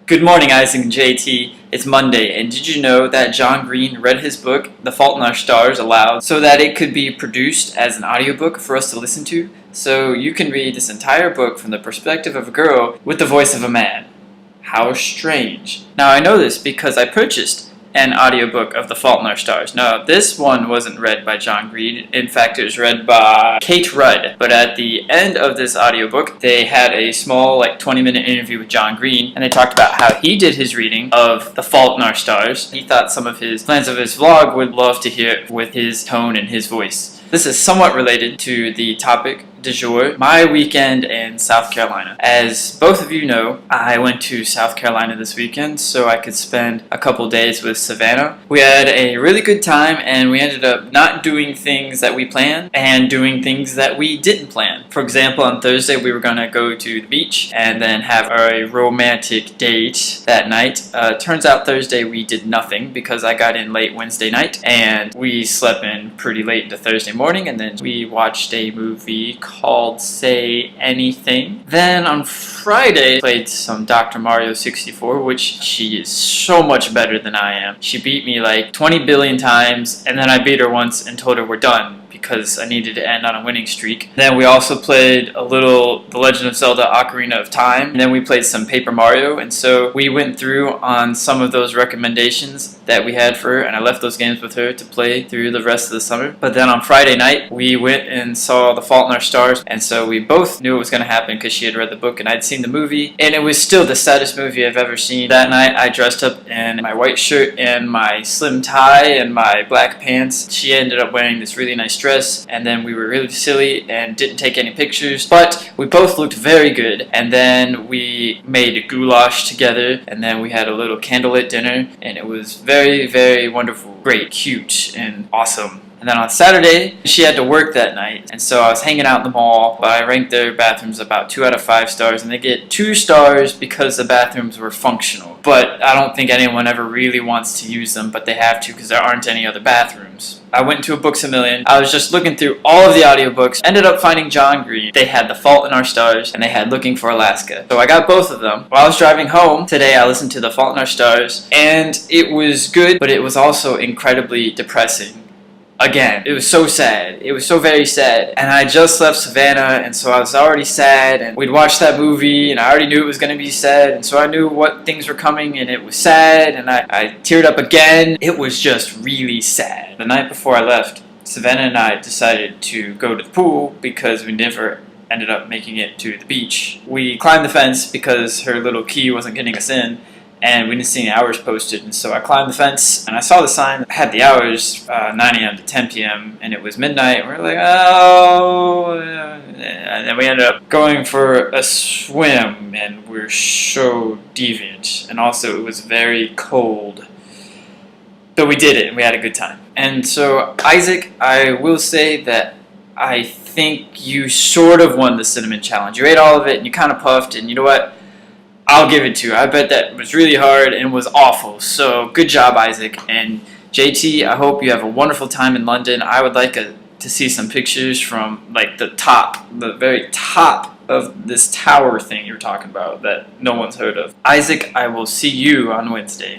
Good morning, Isaac and JT. It's Monday, and did you know that John Green read his book, The Fault in Our Stars, aloud so that it could be produced as an audiobook for us to listen to? So you can read this entire book from the perspective of a girl with the voice of a man. How strange. Now I know this because I purchased an audiobook of The Fault in Our Stars. Now this one wasn't read by John Green. In fact, it was read by Kate Rudd. But at the end of this audiobook, they had a small 20-minute interview with John Green, and they talked about how he did his reading of The Fault in Our Stars. He thought some of his fans of his vlog would love to hear it with his tone and his voice. This is somewhat related to the topic du jour, my weekend in South Carolina. As both of you know, I went to South Carolina this weekend so I could spend a couple days with Savannah. We had a really good time, and we ended up not doing things that we planned and doing things that we didn't plan. For example, on Thursday we were going to go to the beach and then have a romantic date that night. Turns out Thursday we did nothing because I got in late Wednesday night and we slept in pretty late into Thursday morning, and then we watched a movie called Say Anything. Then on Friday, played some Dr. Mario 64, which she is so much better than I am. She beat me like 20 billion times, and then I beat her once and told her we're done because I needed to end on a winning streak. Then we also played a little The Legend of Zelda Ocarina of Time, and then we played some Paper Mario, and so we went through on some of those recommendations that we had for her, and I left those games with her to play through the rest of the summer. But then on Friday night, we went and saw The Fault in Our Stars, and so we both knew it was going to happen because she had read the book and I'd seen the movie, and it was still the saddest movie I've ever seen. That night, I dressed up in my white shirt and my slim tie and my black pants. She ended up wearing this really nice dress, and then we were really silly and didn't take any pictures, but we both looked very good. And then we made a goulash together, and then we had a little candlelit dinner, and it was very, very wonderful, great, cute, and awesome. And then on Saturday, she had to work that night, and so I was hanging out in the mall, but I ranked their bathrooms about 2 out of 5 stars, and they get 2 stars because the bathrooms were functional. But I don't think anyone ever really wants to use them, but they have to because there aren't any other bathrooms. I went to a Books A Million. I was just looking through all of the audiobooks, ended up finding John Green. They had The Fault in Our Stars, and they had Looking for Alaska. So I got both of them. While I was driving home today, I listened to The Fault in Our Stars, and it was good, but it was also incredibly depressing. Again, it was so sad. It was so very sad. And I just left Savannah, and so I was already sad, and we'd watched that movie, and I already knew it was going to be sad, and so I knew what things were coming, and it was sad, and I teared up again. It was just really sad. The night before I left, Savannah and I decided to go to the pool because we never ended up making it to the beach. We climbed the fence because her little key wasn't getting us in, and we didn't see any hours posted, and so I climbed the fence, and I saw the sign that had the hours, 9 a.m. to 10 p.m., and it was midnight, and we were like, oh, and then we ended up going for a swim, and we were so deviant, and also it was very cold, but we did it, and we had a good time. And so, Isaac, I will say that I think you sort of won the cinnamon challenge. You ate all of it, and you kind of puffed, and you know what? I'll give it to you. I bet that was really hard and was awful. So good job, Isaac. And JT, I hope you have a wonderful time in London. I would like to see some pictures from the very top of this tower thing you're talking about that no one's heard of. Isaac, I will see you on Wednesday.